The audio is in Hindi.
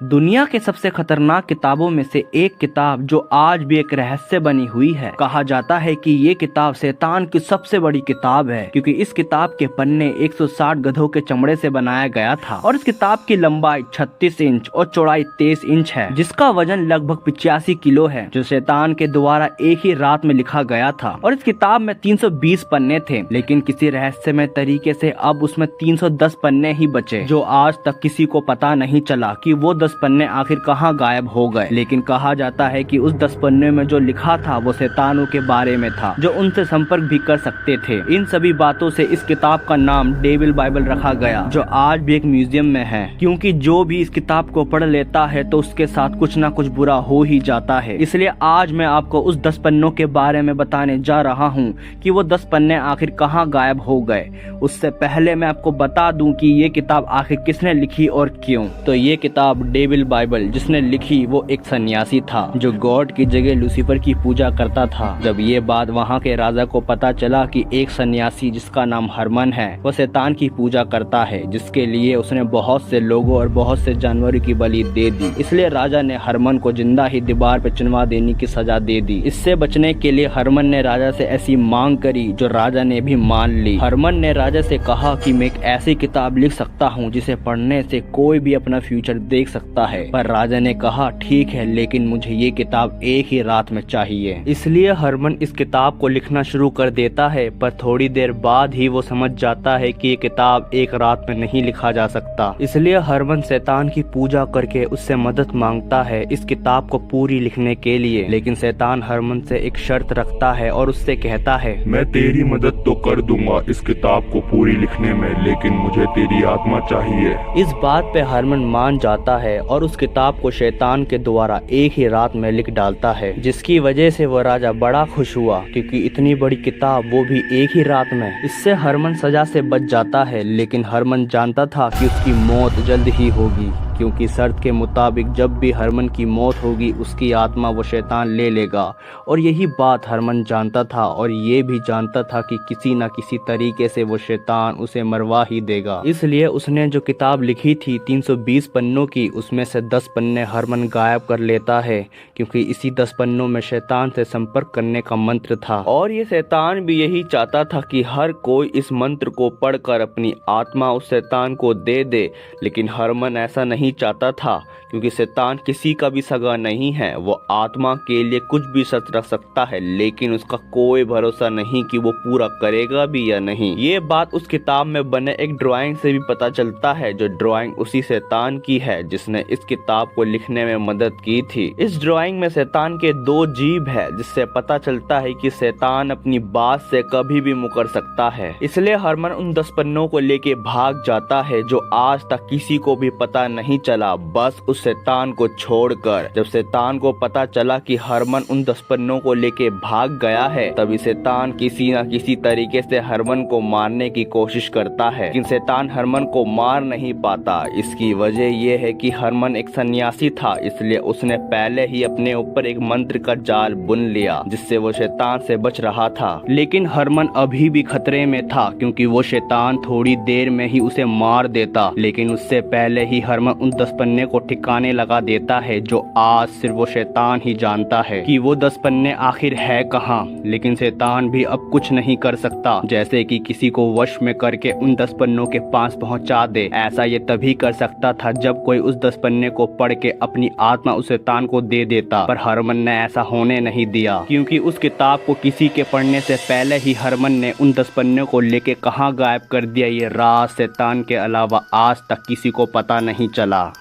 दुनिया के सबसे खतरनाक किताबों में से एक किताब जो आज भी एक रहस्य बनी हुई है। कहा जाता है कि ये किताब शैतान की सबसे बड़ी किताब है, क्योंकि इस किताब के पन्ने 160 गधों के चमड़े से बनाया गया था और इस किताब की लंबाई 36 इंच और चौड़ाई 23 इंच है, जिसका वजन लगभग 85 किलो है, जो शैतान के द्वारा एक ही रात में लिखा गया था। और इस किताब में 320 पन्ने थे, लेकिन किसी रहस्यमय तरीके से अब उसमें 310 पन्ने ही बचे, जो आज तक किसी को पता नहीं चला कि वो 10 पन्ने आखिर कहाँ गायब हो गए। लेकिन कहा जाता है कि उस 10 पन्ने में जो लिखा था वो शैतानों के बारे में था, जो उनसे संपर्क भी कर सकते थे। इन सभी बातों से इस किताब का नाम डेविल बाइबल रखा गया, जो आज भी एक म्यूजियम में है, क्योंकि जो भी इस किताब को पढ़ लेता है तो उसके साथ कुछ ना कुछ बुरा हो ही जाता है। इसलिए आज मैं आपको उस 10 पन्नों के बारे में बताने जा रहा हूँ कि वो 10 पन्ने आखिर कहाँ गायब हो गए। उससे पहले मैं आपको बता दूं कि ये किताब आखिर किसने लिखी और क्यों। तो ये किताब डेविल बाइबल जिसने लिखी वो एक सन्यासी था, जो गॉड की जगह लूसीफर की पूजा करता था। जब ये बात वहाँ के राजा को पता चला कि एक सन्यासी जिसका नाम हरमन है वो शैतान की पूजा करता है, जिसके लिए उसने बहुत से लोगों और बहुत से जानवरों की बलि दे दी, इसलिए राजा ने हरमन को जिंदा ही दीवार पे चुनवा देने की सजा दे दी। इससे बचने के लिए हरमन ने राजा से ऐसी मांग करी, जो राजा ने भी मान ली। हरमन ने राजा से कहा कि मैं एक ऐसी किताब लिख सकता हूँ जिसे पढ़ने से कोई भी अपना फ्यूचर देख सकता है। पर राजा ने कहा ठीक है, लेकिन मुझे ये किताब एक ही रात में चाहिए। इसलिए हरमन इस किताब को लिखना शुरू कर देता है, पर थोड़ी देर बाद ही वो समझ जाता है कि ये किताब एक रात में नहीं लिखा जा सकता। इसलिए हरमन शैतान की पूजा करके उससे मदद मांगता है इस किताब को पूरी लिखने के लिए। लेकिन शैतान हरमन से एक शर्त रखता है और उससे कहता है, मैं तेरी मदद तो कर दूंगा इस किताब को पूरी लिखने में, लेकिन मुझे तेरी आत्मा चाहिए। इस बात पे हरमन मान जाता है और उस किताब को शैतान के द्वारा एक ही रात में लिख डालता है, जिसकी वजह से वो राजा बड़ा खुश हुआ, क्योंकि इतनी बड़ी किताब वो भी एक ही रात में। इससे हरमन सजा से बच जाता है, लेकिन हरमन जानता था कि उसकी मौत जल्द ही होगी, क्योंकि शर्त के मुताबिक जब भी हरमन की मौत होगी उसकी आत्मा वो शैतान ले लेगा। और यही बात हरमन जानता था, और ये भी जानता था कि किसी न किसी तरीके से वो शैतान उसे मरवा ही देगा। इसलिए उसने जो किताब लिखी थी 320 पन्नों की, उसमें से 10 पन्ने हरमन गायब कर लेता है, क्योंकि इसी 10 पन्नों में शैतान से संपर्क करने का मंत्र था। और ये शैतान भी यही चाहता था कि हर कोई इस मंत्र को पढ़कर अपनी आत्मा उस शैतान को दे दे। लेकिन हरमन ऐसा नहीं चाहता था, क्योंकि शैतान किसी का भी सगा नहीं है। वो आत्मा के लिए कुछ भी शर्त रख सकता है, लेकिन उसका कोई भरोसा नहीं कि वो पूरा करेगा भी या नहीं। ये बात उस किताब में बने एक ड्राइंग से भी पता चलता है, जो ड्राइंग उसी शैतान की है जिसने इस किताब को लिखने में मदद की थी। इस ड्राइंग में शैतान के 2 जीभ है, जिससे पता चलता है कि शैतान अपनी बात से कभी भी मुकर सकता है। इसलिए हरमन उन 10 पन्नों को लेके भाग जाता है, जो आज तक किसी को भी पता नहीं चला, बस उस शैतान को छोड़कर। जब शैतान को पता चला कि हरमन उन 10 पन्नों को लेके भाग गया है, तभी शैतान किसी न किसी तरीके से हरमन को मारने की कोशिश करता है, लेकिन शैतान हरमन को मार नहीं पाता। इसकी वजह यह है कि हरमन एक सन्यासी था, इसलिए उसने पहले ही अपने ऊपर एक मंत्र का जाल बुन लिया, जिससे वो शैतान से बच रहा था। लेकिन हरमन अभी भी खतरे में था, क्योंकि वो शैतान थोड़ी देर में ही उसे मार देता। लेकिन उससे पहले ही हरमन उन 10 पन्ने को ठिकाने लगा देता है, जो आज सिर्फ वो शैतान ही जानता है कि वो 10 पन्ने आखिर है कहाँ। लेकिन शैतान भी अब कुछ नहीं कर सकता, जैसे कि किसी को वश में करके उन 10 पन्नों के पास पहुंचा दे। ऐसा ये तभी कर सकता था जब कोई उस 10 पन्ने को पढ़ के अपनी आत्मा उस शैतान को दे देता, पर हरमन ने ऐसा होने नहीं दिया, क्योंकि उस किताब को किसी के पढ़ने से पहले ही हरमन ने उन 10 पन्ने को लेके कहाँ गायब कर दिया, ये राज शैतान के अलावा आज तक किसी को पता नहीं चला।